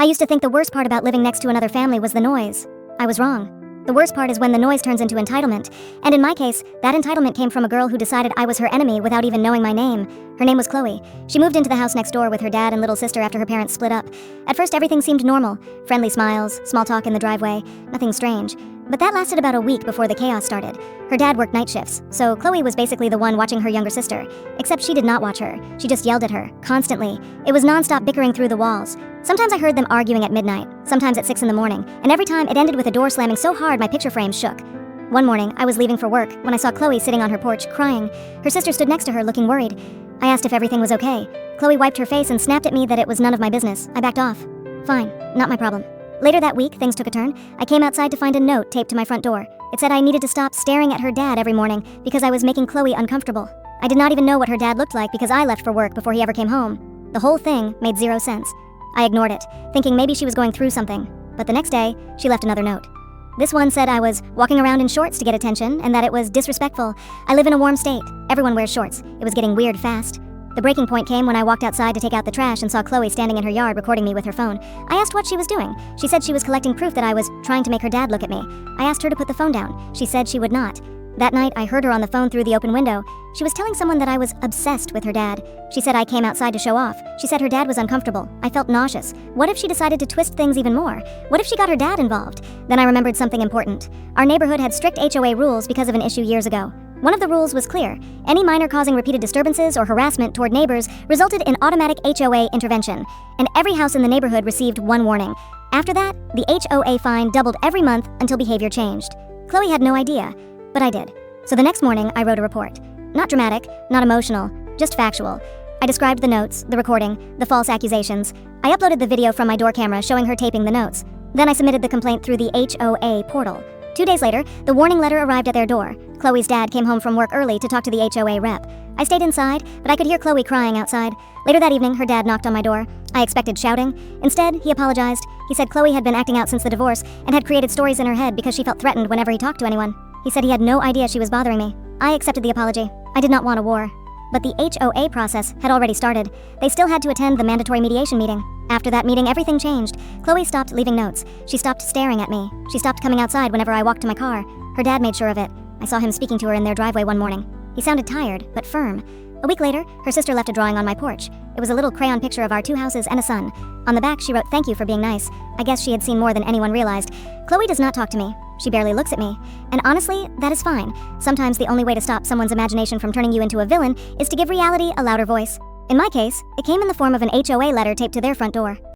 used to think the worst part about living next to another family was the noise. I was wrong. The worst part is when the noise turns into entitlement, and in my case, that entitlement came from a girl who decided I was her enemy without even knowing my name. Her name was Chloe. She moved into the house next door with her dad and little sister after her parents split up. At first, everything seemed normal. Friendly smiles, small talk in the driveway, nothing strange. But that lasted about a week before the chaos started. Her dad worked night shifts, so Chloe was basically the one watching her younger sister. Except she did not watch her. She just yelled at her, constantly. It was nonstop bickering through the walls. Sometimes I heard them arguing at midnight, sometimes at 6 in the morning, and every time it ended with a door slamming so hard my picture frame shook. One morning, I was leaving for work when I saw Chloe sitting on her porch, crying. Her sister stood next to her, looking worried. I asked if everything was okay. Chloe wiped her face and snapped at me that it was none of my business. I backed off. Fine, not my problem. Later that week, things took a turn. I came outside to find a note taped to my front door. It said I needed to stop staring at her dad every morning because I was making Chloe uncomfortable. I did not even know what her dad looked like because I left for work before he ever came home. The whole thing made zero sense. I ignored it, thinking maybe she was going through something. But the next day, she left another note. This one said I was walking around in shorts to get attention and that it was disrespectful. I live in a warm state. Everyone wears shorts. It was getting weird fast. The breaking point came when I walked outside to take out the trash and saw Chloe standing in her yard recording me with her phone. I asked what she was doing. She said she was collecting proof that I was trying to make her dad look at me. I asked her to put the phone down. She said she would not. That night, I heard her on the phone through the open window. She was telling someone that I was obsessed with her dad. She said I came outside to show off. She said her dad was uncomfortable. I felt nauseous. What if she decided to twist things even more? What if she got her dad involved? Then I remembered something important. Our neighborhood had strict HOA rules because of an issue years ago. One of the rules was clear. Any minor causing repeated disturbances or harassment toward neighbors resulted in automatic HOA intervention, and every house in the neighborhood received one warning. After that, the HOA fine doubled every month until behavior changed. Chloe had no idea, but I did. So the next morning, I wrote a report. Not dramatic, not emotional, just factual. I described the notes, the recording, the false accusations. I uploaded the video from my door camera showing her taping the notes. Then I submitted the complaint through the HOA portal. 2 days later, the warning letter arrived at their door. Chloe's dad came home from work early to talk to the HOA rep. I stayed inside, but I could hear Chloe crying outside. Later that evening, her dad knocked on my door. I expected shouting. Instead, he apologized. He said Chloe had been acting out since the divorce and had created stories in her head because she felt threatened whenever he talked to anyone. He said he had no idea she was bothering me. I accepted the apology. I did not want a war. But the HOA process had already started. They still had to attend the mandatory mediation meeting. After that meeting, everything changed. Chloe stopped leaving notes. She stopped staring at me. She stopped coming outside whenever I walked to my car. Her dad made sure of it. I saw him speaking to her in their driveway one morning. He sounded tired, but firm. A week later, her sister left a drawing on my porch. It was a little crayon picture of our 2 houses and a sun. On the back, she wrote, "Thank you for being nice." I guess she had seen more than anyone realized. Chloe does not talk to me. She barely looks at me. And honestly, that is fine. Sometimes the only way to stop someone's imagination from turning you into a villain is to give reality a louder voice. In my case, it came in the form of an HOA letter taped to their front door.